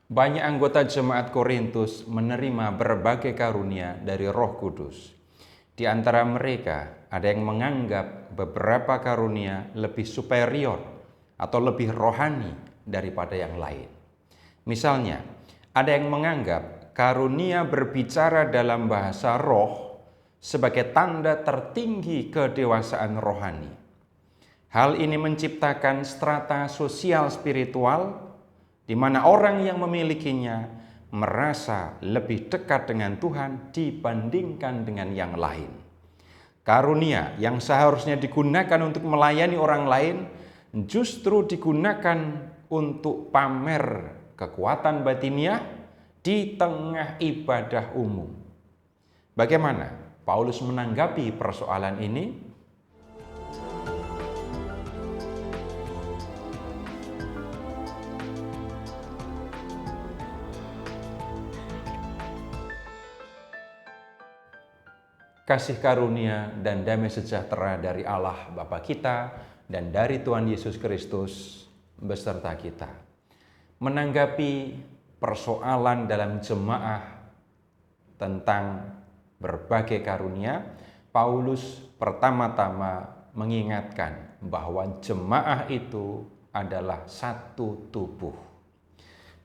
Banyak anggota jemaat Korintus menerima berbagai karunia dari Roh Kudus. Di antara mereka ada yang menganggap beberapa karunia lebih superior atau lebih rohani daripada yang lain. Misalnya, ada yang menganggap karunia berbicara dalam bahasa roh sebagai tanda tertinggi kedewasaan rohani. Hal ini menciptakan strata sosial spiritual di mana orang yang memilikinya merasa lebih dekat dengan Tuhan dibandingkan dengan yang lain. Karunia yang seharusnya digunakan untuk melayani orang lain justru digunakan untuk pamer kekuatan batiniah di tengah ibadah umum. Bagaimana Paulus menanggapi persoalan ini? Kasih karunia dan damai sejahtera dari Allah Bapa kita dan dari Tuhan Yesus Kristus beserta kita. Menanggapi persoalan dalam jemaah tentang berbagai karunia, Paulus pertama-tama mengingatkan bahwa jemaah itu adalah satu tubuh.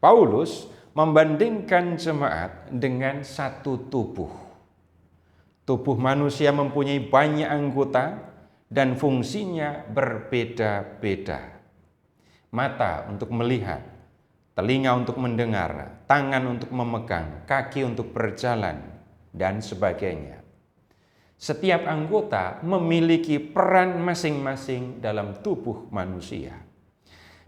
Paulus membandingkan jemaat dengan satu tubuh. Tubuh manusia mempunyai banyak anggota dan fungsinya berbeda-beda. Mata untuk melihat, telinga untuk mendengar, tangan untuk memegang, kaki untuk berjalan, dan sebagainya. Setiap anggota memiliki peran masing-masing dalam tubuh manusia.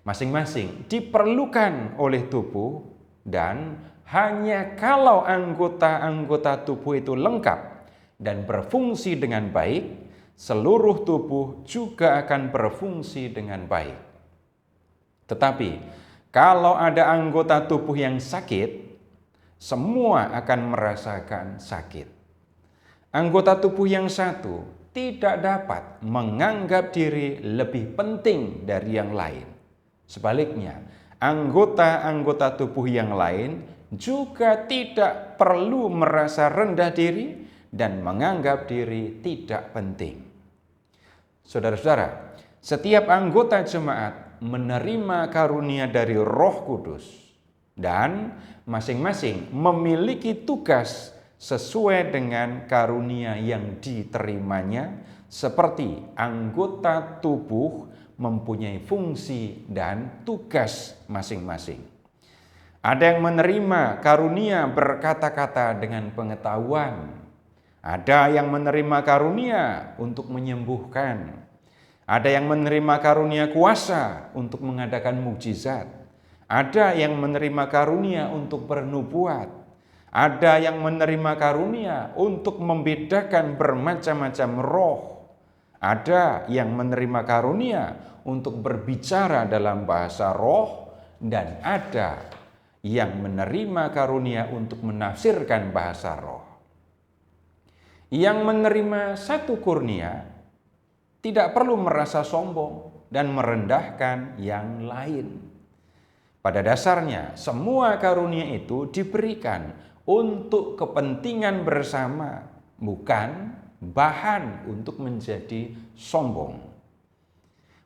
Masing-masing diperlukan oleh tubuh dan hanya kalau anggota-anggota tubuh itu lengkap dan berfungsi dengan baik, seluruh tubuh juga akan berfungsi dengan baik. Tetapi kalau ada anggota tubuh yang sakit, semua akan merasakan sakit. Anggota tubuh yang satu tidak dapat menganggap diri lebih penting dari yang lain. Sebaliknya, anggota-anggota tubuh yang lain juga tidak perlu merasa rendah diri dan menganggap diri tidak penting. Saudara-saudara, setiap anggota jemaat menerima karunia dari Roh Kudus dan masing-masing memiliki tugas sesuai dengan karunia yang diterimanya, seperti anggota tubuh mempunyai fungsi dan tugas masing-masing. Ada yang menerima karunia berkata-kata dengan pengetahuan. Ada yang menerima karunia untuk menyembuhkan. Ada yang menerima karunia kuasa untuk mengadakan mukjizat. Ada yang menerima karunia untuk bernubuat. Ada yang menerima karunia untuk membedakan bermacam-macam roh. Ada yang menerima karunia untuk berbicara dalam bahasa roh. Dan ada yang menerima karunia untuk menafsirkan bahasa roh. Yang menerima satu kurnia tidak perlu merasa sombong dan merendahkan yang lain. Pada dasarnya, semua karunia itu diberikan untuk kepentingan bersama, bukan bahan untuk menjadi sombong.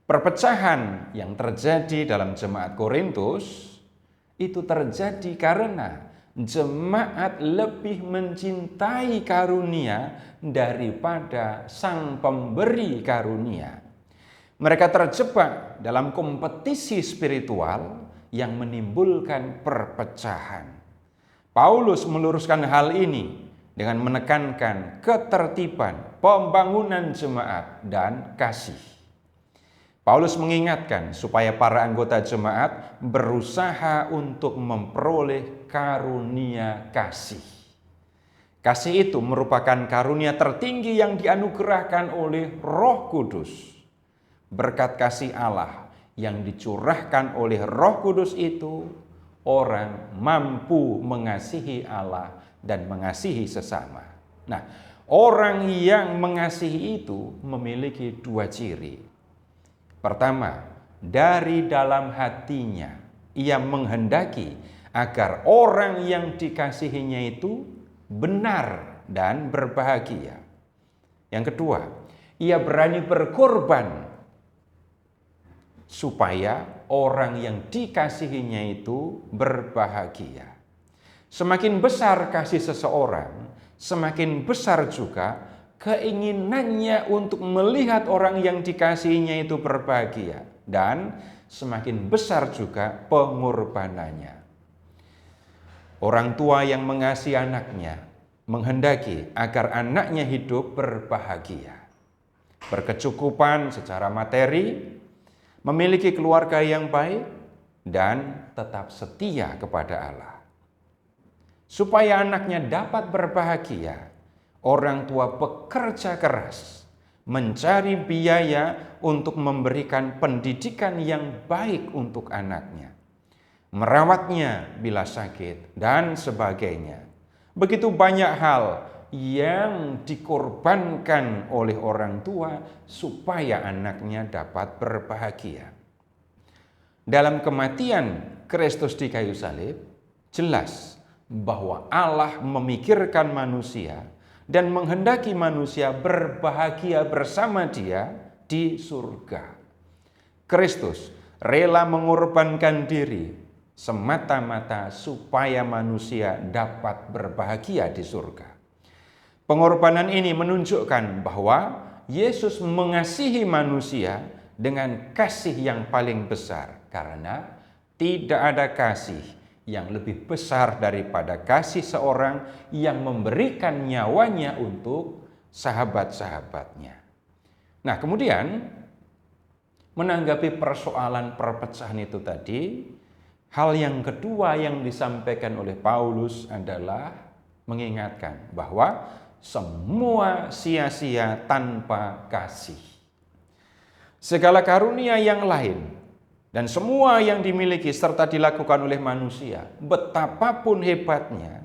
Perpecahan yang terjadi dalam jemaat Korintus itu terjadi karena jemaat lebih mencintai karunia daripada sang pemberi karunia. Mereka terjebak dalam kompetisi spiritual yang menimbulkan perpecahan. Paulus meluruskan hal ini dengan menekankan ketertiban, pembangunan jemaat, dan kasih. Paulus mengingatkan supaya para anggota jemaat berusaha untuk memperoleh karunia kasih. Kasih itu merupakan karunia tertinggi yang dianugerahkan oleh Roh Kudus. Berkat kasih Allah yang dicurahkan oleh Roh Kudus itu, orang mampu mengasihi Allah dan mengasihi sesama. Nah, orang yang mengasihi itu memiliki dua ciri. Pertama, dari dalam hatinya ia menghendaki agar orang yang dikasihinya itu benar dan berbahagia. Yang kedua, ia berani berkorban supaya orang yang dikasihinya itu berbahagia. Semakin besar kasih seseorang, semakin besar juga keinginannya untuk melihat orang yang dikasihinya itu berbahagia, dan semakin besar juga pengorbanannya. Orang tua yang mengasihi anaknya menghendaki agar anaknya hidup berbahagia, berkecukupan secara materi, memiliki keluarga yang baik, dan tetap setia kepada Allah. Supaya anaknya dapat berbahagia, orang tua bekerja keras mencari biaya untuk memberikan pendidikan yang baik untuk anaknya, merawatnya bila sakit, dan sebagainya. Begitu banyak hal yang dikorbankan oleh orang tua supaya anaknya dapat berbahagia. Dalam kematian Kristus di kayu salib, jelas bahwa Allah memikirkan manusia dan menghendaki manusia berbahagia bersama Dia di surga. Kristus rela mengorbankan diri semata-mata supaya manusia dapat berbahagia di surga. Pengorbanan ini menunjukkan bahwa Yesus mengasihi manusia dengan kasih yang paling besar, karena tidak ada kasih yang lebih besar daripada kasih seorang yang memberikan nyawanya untuk sahabat-sahabatnya. Nah, kemudian menanggapi persoalan perpecahan itu tadi, hal yang kedua yang disampaikan oleh Paulus adalah mengingatkan bahwa semua sia-sia tanpa kasih. Segala karunia yang lain dan semua yang dimiliki serta dilakukan oleh manusia, betapapun hebatnya,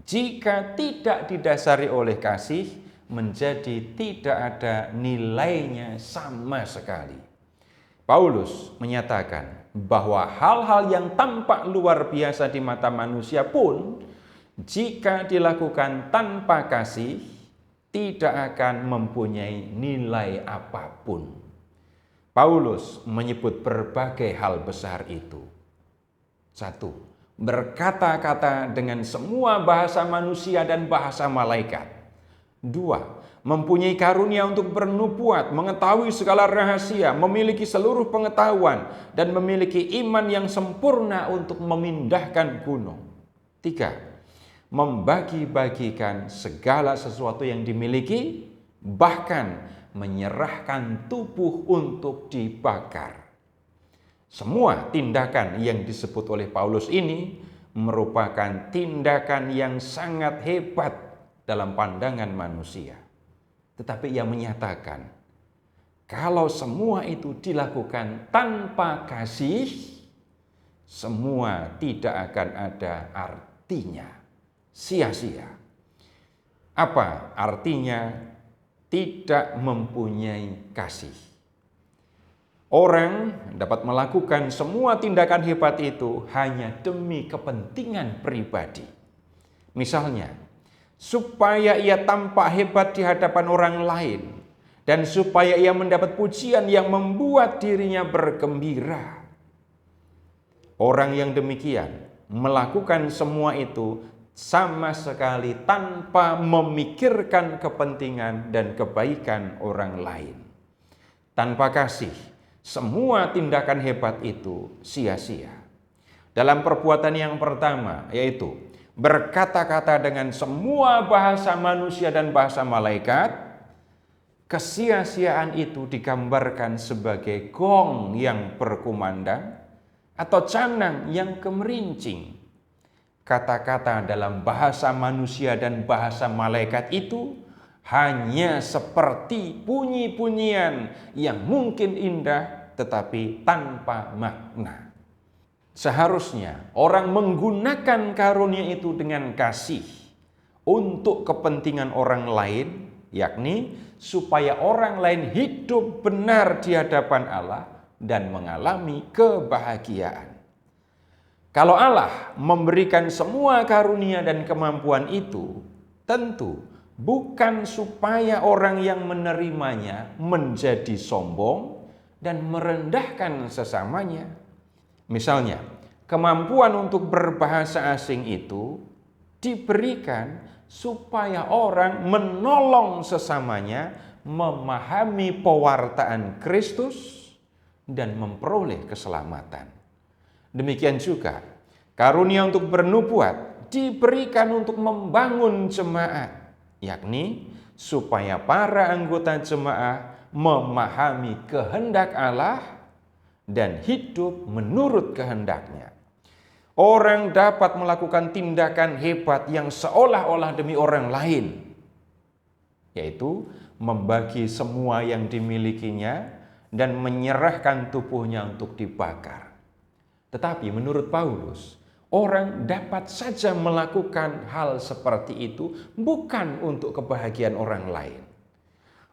jika tidak didasari oleh kasih, menjadi tidak ada nilainya sama sekali. Paulus menyatakan bahwa hal-hal yang tampak luar biasa di mata manusia pun, jika dilakukan tanpa kasih, tidak akan mempunyai nilai apapun. Paulus menyebut berbagai hal besar itu. 1. Berkata-kata dengan semua bahasa manusia dan bahasa malaikat. 2. Mempunyai karunia untuk bernubuat, mengetahui segala rahasia, memiliki seluruh pengetahuan, dan memiliki iman yang sempurna untuk memindahkan gunung. 3. Membagi-bagikan segala sesuatu yang dimiliki, bahkan menyerahkan tubuh untuk dibakar. Semua tindakan yang disebut oleh Paulus ini merupakan tindakan yang sangat hebat dalam pandangan manusia. Tetapi ia menyatakan, kalau semua itu dilakukan tanpa kasih, semua tidak akan ada artinya, sia-sia. Apa artinya tidak mempunyai kasih? Orang dapat melakukan semua tindakan hebat itu hanya demi kepentingan pribadi. Misalnya, supaya ia tampak hebat di hadapan orang lain, dan supaya ia mendapat pujian yang membuat dirinya bergembira. Orang yang demikian melakukan semua itu sama sekali tanpa memikirkan kepentingan dan kebaikan orang lain. Tanpa kasih, semua tindakan hebat itu sia-sia. Dalam perbuatan yang pertama, yaitu berkata-kata dengan semua bahasa manusia dan bahasa malaikat, kesia-siaan itu digambarkan sebagai gong yang berkumandang atau canang yang gemerincing. Kata-kata dalam bahasa manusia dan bahasa malaikat itu hanya seperti bunyi-bunyian yang mungkin indah tetapi tanpa makna. Seharusnya orang menggunakan karunia itu dengan kasih untuk kepentingan orang lain, yakni supaya orang lain hidup benar di hadapan Allah dan mengalami kebahagiaan. Kalau Allah memberikan semua karunia dan kemampuan itu, tentu bukan supaya orang yang menerimanya menjadi sombong dan merendahkan sesamanya. Misalnya, kemampuan untuk berbahasa asing itu diberikan supaya orang menolong sesamanya memahami pewartaan Kristus dan memperoleh keselamatan. Demikian juga, karunia untuk bernubuat diberikan untuk membangun jemaat, yakni supaya para anggota jemaah memahami kehendak Allah dan hidup menurut kehendaknya. Orang dapat melakukan tindakan hebat yang seolah-olah demi orang lain, yaitu membagi semua yang dimilikinya dan menyerahkan tubuhnya untuk dibakar. Tetapi menurut Paulus, orang dapat saja melakukan hal seperti itu bukan untuk kebahagiaan orang lain.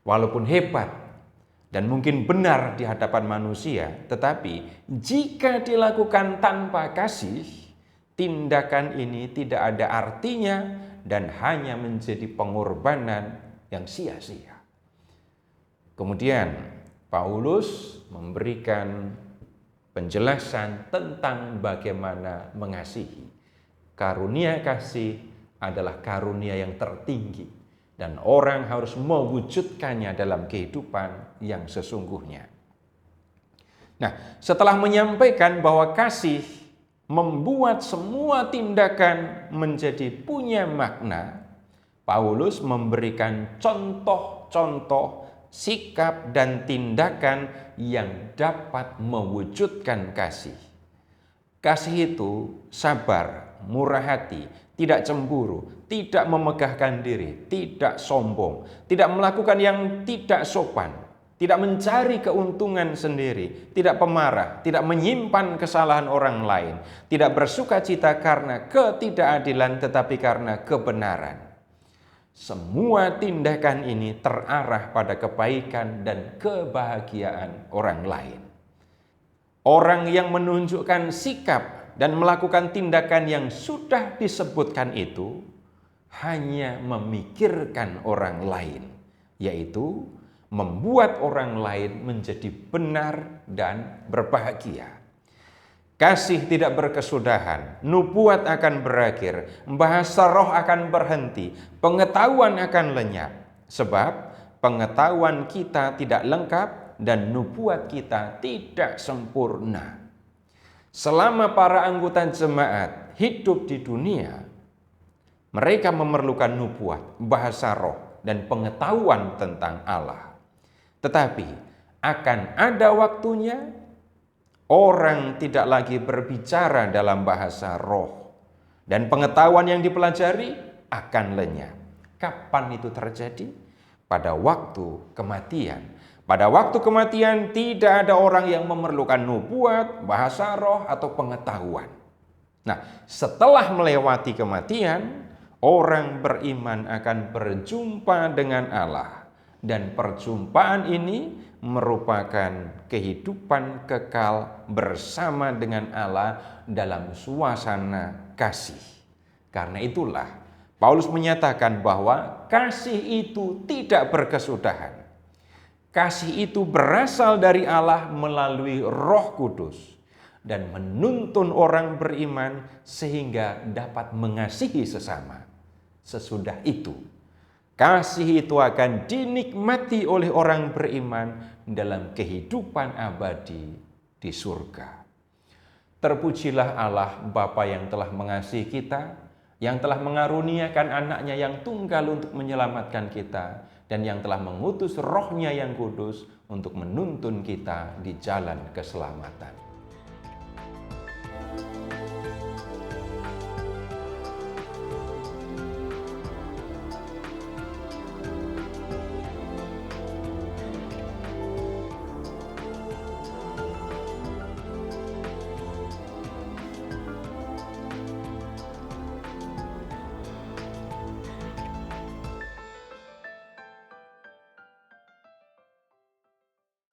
Walaupun hebat dan mungkin benar di hadapan manusia, tetapi jika dilakukan tanpa kasih, tindakan ini tidak ada artinya dan hanya menjadi pengorbanan yang sia-sia. Kemudian Paulus memberikan penjelasan tentang bagaimana mengasihi. Karunia kasih adalah karunia yang tertinggi dan orang harus mewujudkannya dalam kehidupan yang sesungguhnya. Nah, setelah menyampaikan bahwa kasih membuat semua tindakan menjadi punya makna, Paulus memberikan contoh-contoh sikap dan tindakan yang dapat mewujudkan kasih. Kasih itu sabar, murah hati, tidak cemburu, tidak memegahkan diri, tidak sombong, tidak melakukan yang tidak sopan, tidak mencari keuntungan sendiri, tidak pemarah, tidak menyimpan kesalahan orang lain, tidak bersukacita karena ketidakadilan tetapi karena kebenaran. Semua tindakan ini terarah pada kebaikan dan kebahagiaan orang lain. Orang yang menunjukkan sikap dan melakukan tindakan yang sudah disebutkan itu hanya memikirkan orang lain, yaitu membuat orang lain menjadi benar dan berbahagia. Kasih tidak berkesudahan, nubuat akan berakhir, bahasa roh akan berhenti, pengetahuan akan lenyap. Sebab pengetahuan kita tidak lengkap dan nubuat kita tidak sempurna. Selama para anggota jemaat hidup di dunia, mereka memerlukan nubuat, bahasa roh, dan pengetahuan tentang Allah. Tetapi akan ada waktunya orang tidak lagi berbicara dalam bahasa roh dan pengetahuan yang dipelajari akan lenyap. Kapan itu terjadi? Pada waktu kematian. Pada waktu kematian tidak ada orang yang memerlukan nubuat, bahasa roh, atau pengetahuan. Nah, setelah melewati kematian, orang beriman akan berjumpa dengan Allah. Dan perjumpaan ini merupakan kehidupan kekal bersama dengan Allah dalam suasana kasih. Karena itulah Paulus menyatakan bahwa kasih itu tidak berkesudahan. Kasih itu berasal dari Allah melalui Roh Kudus dan menuntun orang beriman sehingga dapat mengasihi sesama. Sesudah itu, kasih itu akan dinikmati oleh orang beriman dalam kehidupan abadi di surga. Terpujilah Allah Bapa yang telah mengasihi kita, yang telah mengaruniakan anaknya yang tunggal untuk menyelamatkan kita, dan yang telah mengutus rohnya yang kudus untuk menuntun kita di jalan keselamatan.